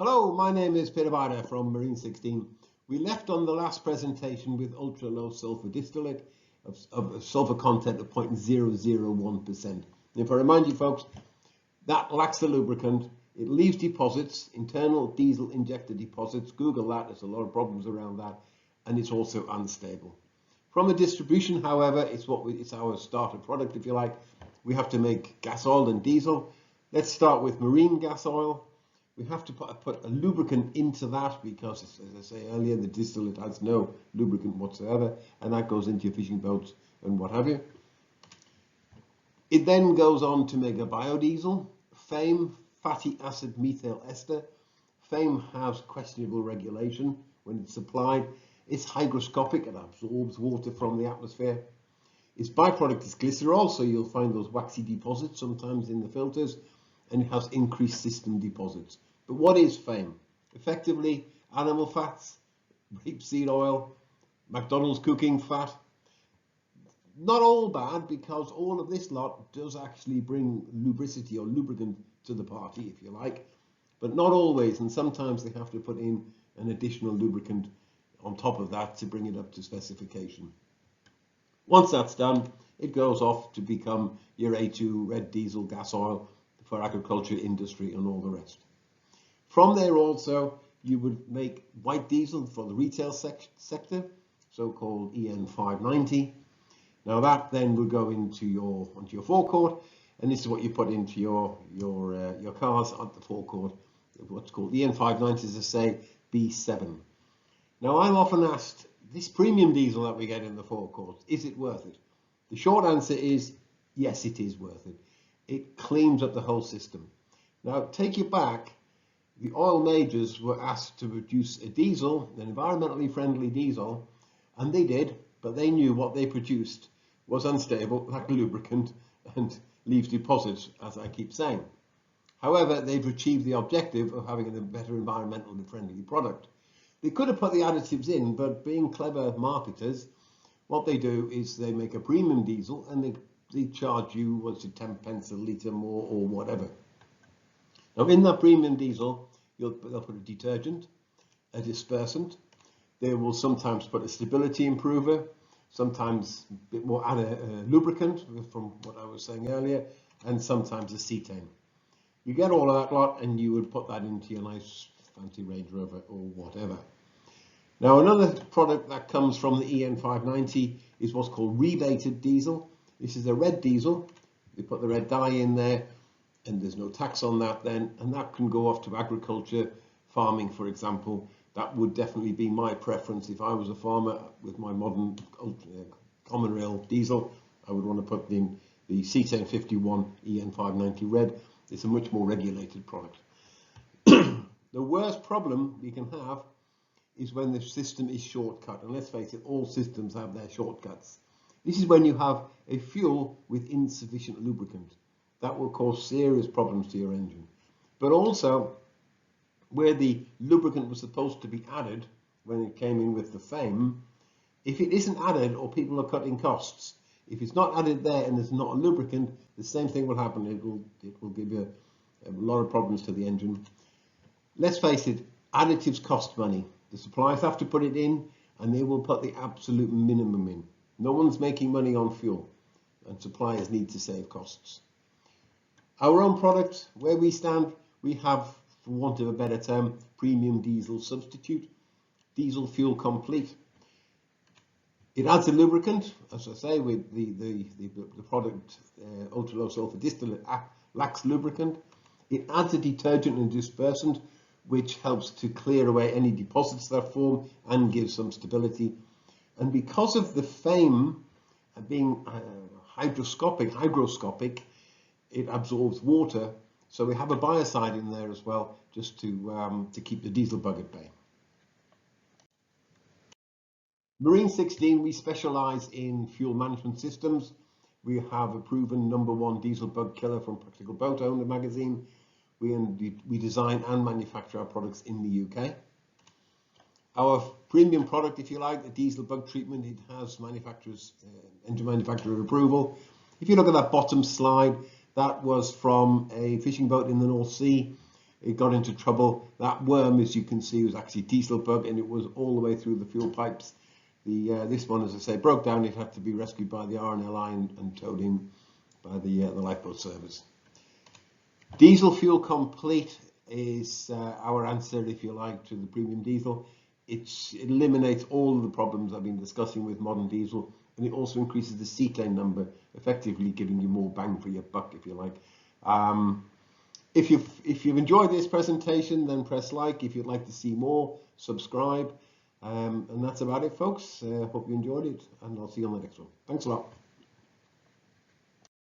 Hello, my name is Peter Bider from Marine 16. We left on the last presentation with ultra low sulfur distillate of sulfur content of 0.001%. If I remind you folks, that lacks the lubricant, it leaves deposits, internal diesel injector deposits. Google that, there's a lot of problems around that, and it's also unstable. From the distribution, however, it's our starter product, if you like. We have to make gas oil and diesel. Let's start with marine gas oil. We have to put a lubricant into that because, as I say earlier, the distillate has no lubricant whatsoever, and that goes into your fishing boats and what have you. It then goes on to make a biodiesel, FAME, fatty acid methyl ester. FAME has questionable regulation when it's supplied. It's hygroscopic, it absorbs water from the atmosphere. Its byproduct is glycerol, so you'll find those waxy deposits sometimes in the filters, and it has increased system deposits. But what is FAME? Effectively, animal fats, rapeseed oil, McDonald's cooking fat. Not all bad, because all of this lot does actually bring lubricity or lubricant to the party, if you like, but not always, and sometimes they have to put in an additional lubricant on top of that to bring it up to specification. Once that's done, it goes off to become your A2 red diesel gas oil for agriculture, industry, and all the rest. From there also, you would make white diesel for the retail sector, so-called EN590. Now that then will go onto your forecourt, and this is what you put into your cars at the forecourt, what's called the EN590, as I say, B7. Now I'm often asked, this premium diesel that we get in the forecourt, is it worth it? The short answer is yes, it is worth it. It cleans up the whole system. Now take you back, the oil majors were asked to produce a diesel, an environmentally friendly diesel, and they did, but they knew what they produced was unstable, lacked lubricant, and leaves deposits, as I keep saying. However, they've achieved the objective of having a better environmentally friendly product. They could have put the additives in, but being clever marketers, what they do is they make a premium diesel and they charge you, what's it, 10 pence a litre more or whatever. Now in that premium diesel, they'll put a detergent, a dispersant. They will sometimes put a stability improver, sometimes a bit more, add a lubricant from what I was saying earlier, and sometimes a cetane. You get all of that lot and you would put that into your nice fancy Range Rover or whatever. Now another product that comes from the EN590 is what's called rebated diesel. This is a red diesel. They put the red dye in there, and there's no tax on that then, and that can go off to agriculture, farming, for example. That would definitely be my preference. If I was a farmer with my modern common rail diesel, I would want to put in the cetane 51 EN590 red. It's a much more regulated product. The worst problem you can have is when the system is shortcut, and let's face it, all systems have their shortcuts. This is when you have a fuel with insufficient lubricant. That will cause serious problems to your engine. But also, where the lubricant was supposed to be added when it came in with the FAME, if it isn't added or people are cutting costs, if it's not added there and there's not a lubricant, the same thing will happen. It will give you a lot of problems to the engine. Let's face it, additives cost money. The suppliers have to put it in, and they will put the absolute minimum in. No one's making money on fuel, and suppliers need to save costs. Our own product, where we stand, we have, for want of a better term, premium diesel substitute, diesel fuel complete. It adds a lubricant, as I say, with the product ultra low sulfur distillate lacks lubricant. It adds a detergent and dispersant, which helps to clear away any deposits that form and gives some stability. And because of the FAME being hygroscopic, it absorbs water, so we have a biocide in there as well, just to keep the diesel bug at bay. Marine 16, we specialize in fuel management systems. We have a proven #1 diesel bug killer from Practical Boat Owner magazine. We design and manufacture our products in the UK. Our premium product, if you like, the diesel bug treatment, it has engine manufacturer approval. If you look at that bottom slide, that was from a fishing boat in the North Sea it got into trouble. That worm, as you can see, was actually diesel bug, and it was all the way through the fuel pipes. This one, as I say, broke down. It had to be rescued by the RNLI and towed in by the lifeboat service. Diesel fuel complete is our answer, if you like, to the premium diesel. It eliminates all of the problems I've been discussing with modern diesel, and it also increases the seat lane number, effectively giving you more bang for your buck, if you like. If you've enjoyed this presentation, then press like. If you'd like to see more, subscribe. And that's about it, folks. Hope you enjoyed it, and I'll see you on the next one. Thanks a lot.